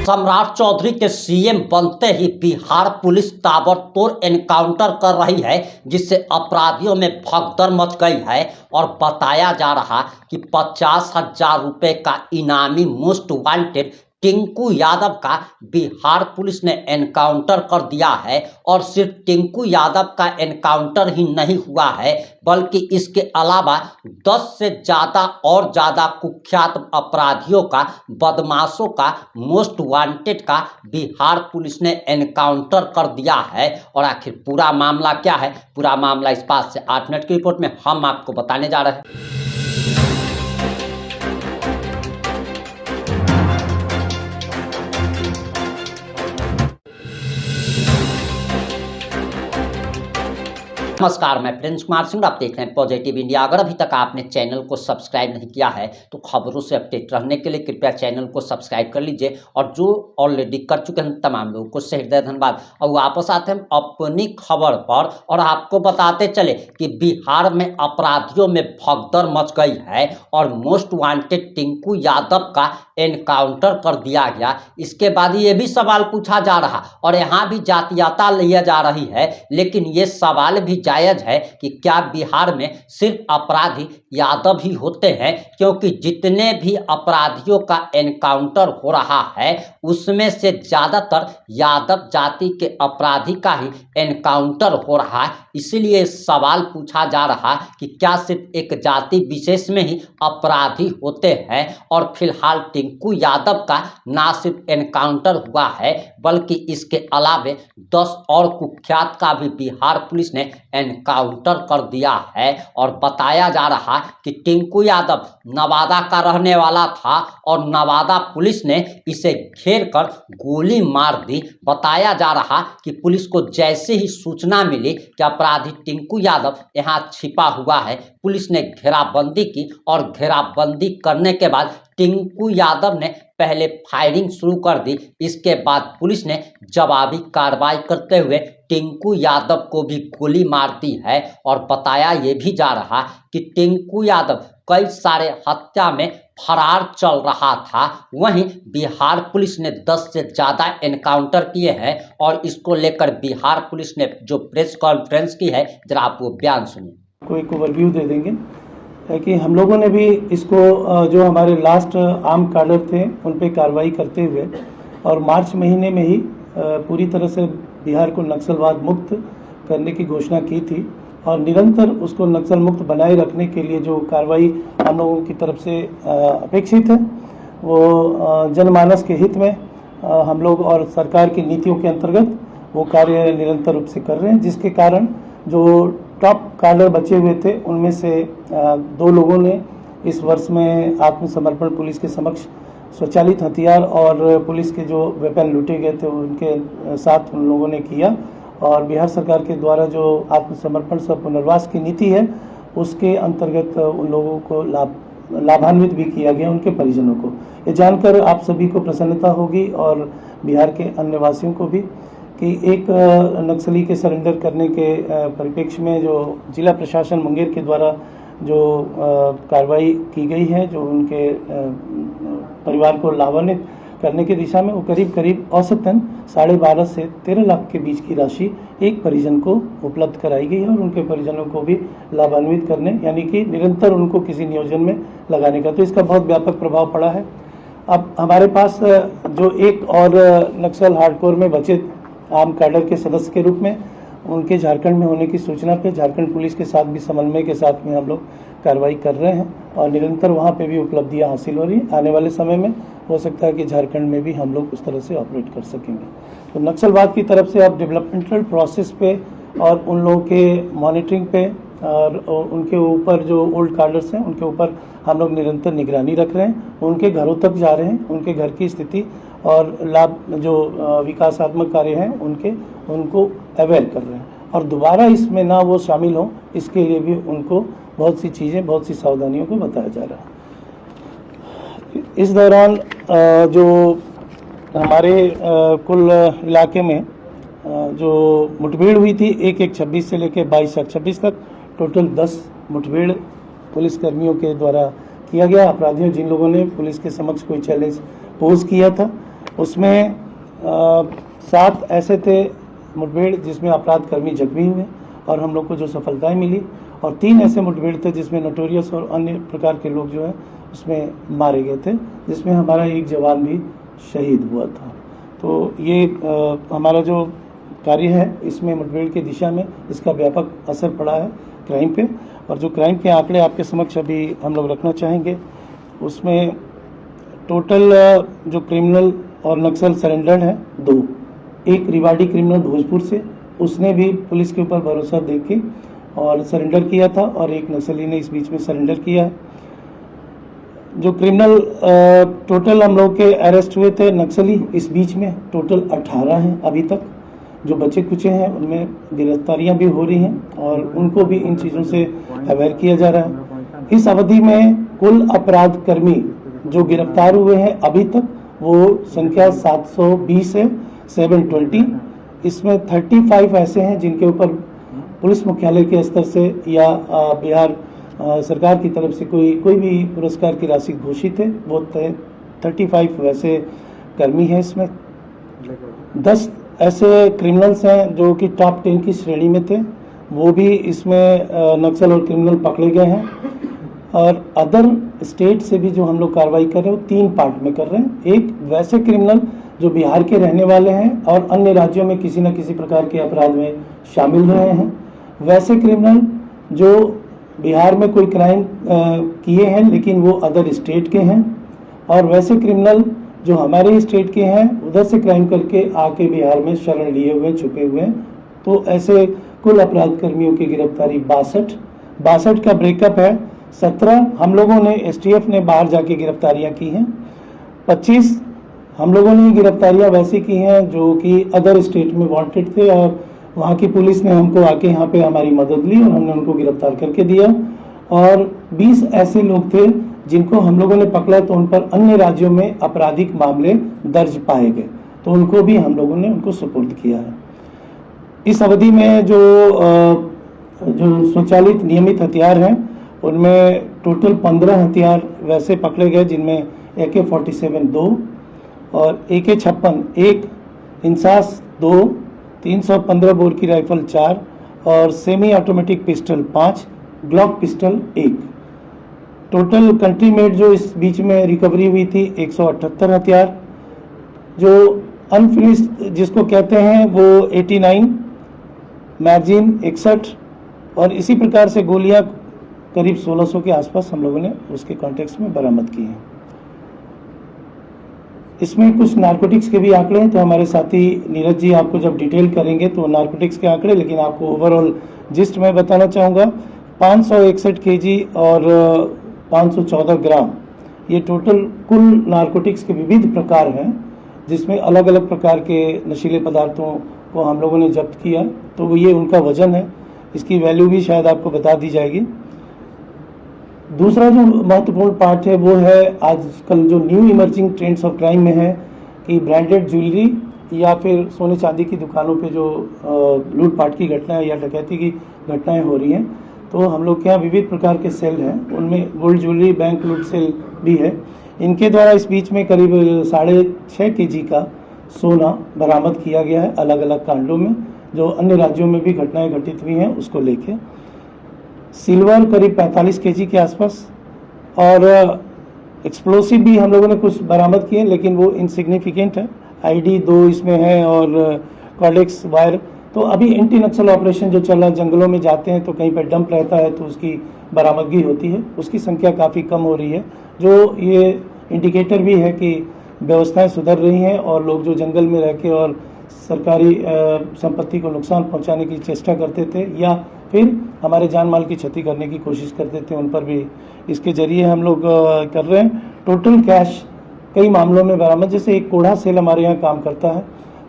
सम्राट चौधरी के सीएम बनते ही बिहार पुलिस ताबड़तोड़ एनकाउंटर कर रही है, जिससे अपराधियों में भगदड़ मच गई है। और बताया जा रहा कि 50,000 रुपये का इनामी मोस्ट वांटेड टिंकू यादव का बिहार पुलिस ने एनकाउंटर कर दिया है। और सिर्फ टिंकू यादव का एनकाउंटर ही नहीं हुआ है, बल्कि इसके अलावा 10 से ज़्यादा कुख्यात अपराधियों का, बदमाशों का, मोस्ट वांटेड का बिहार पुलिस ने एनकाउंटर कर दिया है। और आखिर पूरा मामला क्या है, पूरा मामला इस बात से 8 मिनट की रिपोर्ट में हम आपको बताने जा रहे हैं। नमस्कार, मैं प्रिंस कुमार सिंह, आप देख रहे हैं पॉजिटिव इंडिया। अगर अभी तक आपने चैनल को सब्सक्राइब नहीं किया है तो खबरों से अपडेट रहने के लिए कृपया चैनल को सब्सक्राइब कर लीजिए। और जो ऑलरेडी कर चुके हैं तमाम लोगों को हृदय धन्यवाद। और वापस आते हैं अपनी खबर पर और आपको बताते चले कि बिहार में अपराधियों में भगदड़ मच गई है और मोस्ट वांटेड टिंकू यादव का एनकाउंटर कर दिया गया। इसके बाद ये भी सवाल पूछा जा रहा और यहाँ भी जातीयता लिया जा रही है, लेकिन ये सवाल भी जायज है कि क्या बिहार में सिर्फ अपराधी यादव ही होते हैं, क्योंकि जितने भी अपराधियों का एनकाउंटर हो रहा है उसमें से ज़्यादातर यादव जाति के अपराधी का ही एनकाउंटर हो रहा है। इसीलिए सवाल पूछा जा रहा कि क्या सिर्फ एक जाति विशेष में ही अपराधी होते हैं। और फिलहाल टिंकू यादव का ना सिर्फ एनकाउंटर हुआ है, बल्कि इसके अलावे 10 और कुख्यात का भी बिहार पुलिस ने एनकाउंटर कर दिया है। और बताया जा रहा कि टिंकू यादव नवादा का रहने वाला था और नवादा पुलिस ने इसे घेर कर गोली मार दी। बताया जा रहा कि पुलिस को जैसे ही सूचना मिली कि अपराधी टिंकू यादव यहाँ छिपा हुआ है, पुलिस ने घेराबंदी की और घेराबंदी करने के बाद टिंकू यादव ने पहले फायरिंग शुरू कर दी। इसके बाद पुलिस ने जवाबी कार्रवाई करते हुए टिंकू यादव को भी गोली मार दी है। और बताया ये भी जा रहा कि टिंकू यादव कई सारे हत्या में फरार चल रहा था। वहीं बिहार पुलिस ने 10 से ज़्यादा एनकाउंटर किए हैं और इसको लेकर बिहार पुलिस ने जो प्रेस कॉन्फ्रेंस की है, जरा आप वो बयान सुनिए। कोई एक ओवरव्यू दे देंगे कि हम लोगों ने भी इसको जो हमारे लास्ट आर्म कार्डर थे उन पे कार्रवाई करते हुए और मार्च महीने में ही पूरी तरह से बिहार को नक्सलवाद मुक्त करने की घोषणा की थी। और निरंतर उसको नक्सल मुक्त बनाए रखने के लिए जो कार्रवाई हम लोगों की तरफ से अपेक्षित है, वो जनमानस के हित में हम लोग और सरकार की नीतियों के अंतर्गत वो कार्य निरंतर रूप से कर रहे हैं। जिसके कारण जो टॉप कार्डर बचे हुए थे उनमें से 2 लोगों ने इस वर्ष में आत्मसमर्पण पुलिस के समक्ष स्वचालित हथियार और पुलिस के जो वेपन लूटे गए थे उनके साथ उन लोगों ने किया। और बिहार सरकार के द्वारा जो आत्मसमर्पण सह पुनर्वास की नीति है उसके अंतर्गत उन लोगों को लाभान्वित भी किया गया, उनके परिजनों को। ये जानकर आप सभी को प्रसन्नता होगी और बिहार के अन्य वासियों को भी कि एक नक्सली के सरेंडर करने के परिप्रेक्ष्य में जो जिला प्रशासन मुंगेर के द्वारा जो कार्रवाई की गई है, जो उनके परिवार को लाभान्वित करने की दिशा में, वो करीब औसतन 12.5 से 13 लाख के बीच की राशि एक परिजन को उपलब्ध कराई गई है। और उनके परिजनों को भी लाभान्वित करने, यानी कि निरंतर उनको किसी नियोजन में लगाने का, तो इसका बहुत व्यापक प्रभाव पड़ा है। अब हमारे पास जो एक और नक्सल हार्डकोर में बचे आर्म कार्डर के सदस्य के रूप में उनके झारखंड में होने की सूचना पे झारखंड पुलिस के साथ भी समन्वय के साथ में हम लोग कार्रवाई कर रहे हैं और निरंतर वहाँ पे भी उपलब्धियाँ हासिल हो रही हैं। आने वाले समय में हो सकता है कि झारखंड में भी हम लोग उस तरह से ऑपरेट कर सकेंगे। तो नक्सलवाद की तरफ से अब डेवलपमेंटल प्रोसेस पे और उन लोगों के मॉनिटरिंग पे और उनके ऊपर जो ओल्ड कार्डर्स हैं उनके ऊपर हम लोग निरंतर निगरानी रख रहे हैं। उनके घरों तक जा रहे हैं, उनके घर की स्थिति और लाभ जो विकासात्मक कार्य हैं उनको अवेयर कर रहे हैं। और दोबारा इसमें ना वो शामिल हों, इसके लिए भी उनको बहुत सी चीज़ें, बहुत सी सावधानियों को बताया जा रहा है। इस दौरान जो हमारे कुल इलाके में जो मुठभेड़ हुई थी 1/1/26 से लेकर 22/26 तक टोटल 10 मुठभेड़ पुलिसकर्मियों के द्वारा किया गया। अपराधियों जिन लोगों ने पुलिस के समक्ष कोई चैलेंज पोज किया था उसमें 7 ऐसे थे मुठभेड़ जिसमें अपराध कर्मी जख्मी हुए और हम लोग को जो सफलताएं मिली, और 3 ऐसे मुठभेड़ थे जिसमें नोटोरियस और अन्य प्रकार के लोग जो है उसमें मारे गए थे, जिसमें हमारा एक जवान भी शहीद हुआ था। तो ये हमारा जो कार्य है इसमें मुठभेड़ की दिशा में इसका व्यापक असर पड़ा है क्राइम पे। और जो क्राइम के आंकड़े आपके समक्ष अभी हम लोग रखना चाहेंगे, उसमें टोटल जो क्रिमिनल और नक्सल सरेंडर्ड है 2, एक रिवाड़ी क्रिमिनल भोजपुर से, उसने भी पुलिस के ऊपर भरोसा देख के और सरेंडर किया था, और एक नक्सली ने इस बीच में सरेंडर किया है। जो क्रिमिनल टोटल हम लोग के अरेस्ट हुए थे नक्सली इस बीच में टोटल 18 हैं अभी तक। जो बचे कुचे हैं उनमें गिरफ्तारियां भी हो रही हैं और उनको भी इन चीज़ों से अवेयर किया जा रहा है। इस अवधि में कुल अपराध कर्मी जो गिरफ्तार हुए हैं अभी तक वो संख्या 720 है, 720। इसमें 35 ऐसे हैं जिनके ऊपर पुलिस मुख्यालय के स्तर से या बिहार सरकार की तरफ से कोई भी पुरस्कार की राशि घोषित है, वो 35 वैसे कर्मी हैं। इसमें 10 ऐसे क्रिमिनल्स हैं जो कि टॉप 10 की श्रेणी में थे, वो भी इसमें नक्सल और क्रिमिनल पकड़े गए हैं। और अदर स्टेट से भी जो हम लोग कार्रवाई कर रहे हैं वो 3 पार्ट में कर रहे हैं। एक वैसे क्रिमिनल जो बिहार के रहने वाले हैं और अन्य राज्यों में किसी न किसी प्रकार के अपराध में शामिल रहे हैं, वैसे क्रिमिनल जो बिहार में कोई क्राइम किए हैं लेकिन वो अदर स्टेट के हैं, और वैसे क्रिमिनल जो हमारे स्टेट के हैं उधर से क्राइम करके आके बिहार में शरण लिए हुए छुपे हुए हैं। तो ऐसे कुल अपराध कर्मियों की गिरफ्तारी 62 का ब्रेकअप है। 17 हम लोगों ने एसटीएफ ने बाहर जाके गिरफ्तारियां की हैं। 25 हम लोगों ने गिरफ्तारियां वैसे की हैं जो कि अदर स्टेट में वांटेड थे और वहाँ की पुलिस ने हमको आके यहाँ पे हमारी मदद ली और हमने उनको गिरफ्तार करके दिया। और 20 ऐसे लोग थे जिनको हम लोगों ने पकड़ा तो उन पर अन्य राज्यों में आपराधिक मामले दर्ज पाए गए, तो उनको भी हम लोगों ने उनको सुपुर्द किया है। इस अवधि में जो स्वचालित नियमित हथियार हैं उनमें टोटल 15 हथियार वैसे पकड़े गए, जिनमें AK-47 2 और AK-56 1, इंसास 2, 315 बोर की राइफल 4 और semi automatic pistol 5, Glock pistol 1। Total country made जो इस बीच में रिकवरी हुई थी 178 हथियार। जो अनफिनिश्ड जिसको कहते हैं वो 89, मैगजीन 61 और इसी प्रकार से गोलियां करीब 1600 के आसपास हम लोगों ने उसके कॉन्टेक्स्ट में बरामद की हैं। इसमें कुछ नारकोटिक्स के भी आंकड़े हैं, तो हमारे साथी नीरज जी आपको जब डिटेल करेंगे तो नारकोटिक्स के आंकड़े, लेकिन आपको ओवरऑल जिस्ट में बताना चाहूँगा। 561 केजी और 514 ग्राम ये टोटल कुल नारकोटिक्स के विविध प्रकार हैं, जिसमें अलग अलग प्रकार के नशीले पदार्थों को हम लोगों ने जब्त किया, तो ये उनका वजन है। इसकी वैल्यू भी शायद आपको बता दी जाएगी। दूसरा जो महत्वपूर्ण पार्ट है वो है आजकल जो new emerging trends of crime में है कि ब्रांडेड ज्वेलरी या फिर सोने चांदी की दुकानों पे जो लूटपाट की घटनाएं या डकैती की घटनाएं हो रही हैं, तो हम लोग के यहाँ विविध प्रकार के सेल हैं, उनमें गोल्ड ज्वेलरी बैंक लूट सेल भी है। इनके द्वारा इस बीच में करीब 6.5 केजी का सोना बरामद किया गया है अलग अलग कांडों में, जो अन्य राज्यों में भी घटनाएं घटित हुई हैं उसको लेके। सिल्वर करीब 45 केजी के आसपास, और एक्सप्लोसिव भी हम लोगों ने कुछ बरामद किए, लेकिन वो इनसिग्निफिकेंट है। ID 2 इसमें है और कॉर्डेक्स वायर। तो अभी एंटी नक्सल ऑपरेशन जो चल रहा है, जंगलों में जाते हैं तो कहीं पर डंप रहता है तो उसकी बरामदगी होती है, उसकी संख्या काफ़ी कम हो रही है, जो ये इंडिकेटर भी है कि व्यवस्थाएं सुधर रही हैं और लोग जो जंगल में रह के और सरकारी संपत्ति को नुकसान पहुंचाने की चेष्टा करते थे या फिर हमारे जान माल की क्षति करने की कोशिश करते थे, उन पर भी इसके जरिए हम लोग कर रहे हैं। टोटल कैश कई मामलों में बरामद, जैसे एक कोढ़ा सेल हमारे यहाँ काम करता है,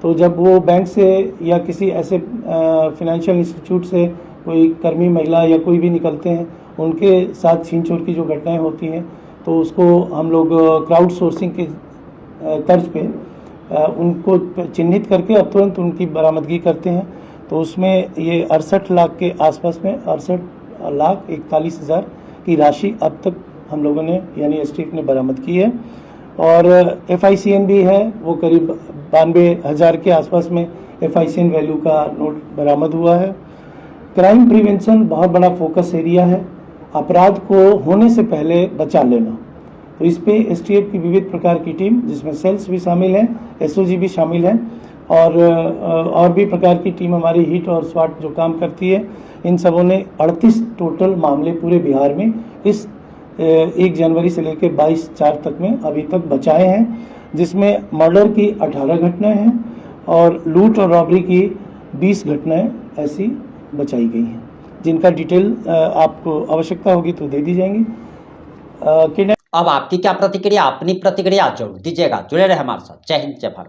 तो जब वो बैंक से या किसी ऐसे फिनेंशियल इंस्टीट्यूट से कोई कर्मी महिला या कोई भी निकलते हैं, उनके साथ छीन छोड़ की जो घटनाएं होती हैं, तो उसको हम लोग क्राउड सोर्सिंग के तर्ज पे उनको चिन्हित करके अब तुरंत उनकी बरामदगी करते हैं। तो उसमें ये 68 लाख के आसपास में 68,41,000 की राशि अब तक हम लोगों ने यानी एसटीएफ ने बरामद की है। और FICN भी है, वो करीब 92,000 के आसपास में FICN वैल्यू का नोट बरामद हुआ है। क्राइम प्रिवेंशन बहुत बड़ा फोकस एरिया है, अपराध को होने से पहले बचा लेना। तो इस पे STF की विविध प्रकार की टीम, जिसमें सेल्स भी शामिल हैं, SOG भी शामिल हैं, और भी प्रकार की टीम हमारी हिट और स्वाट जो काम करती है, इन सबों ने 38 टोटल मामले पूरे बिहार में इस 1 जनवरी से लेकर 22/4 तक में अभी तक बचाए हैं, जिसमें मर्डर की 18 घटनाएं हैं और लूट और रॉबरी की 20 घटनाएं ऐसी बचाई गई हैं, जिनका डिटेल आपको आवश्यकता होगी तो दे दी जाएंगी। अब आपकी क्या प्रतिक्रिया, अपनी प्रतिक्रिया जरूर दीजिएगा। जुड़े रहे हमारे साथ। जय हिंद, जय भारत।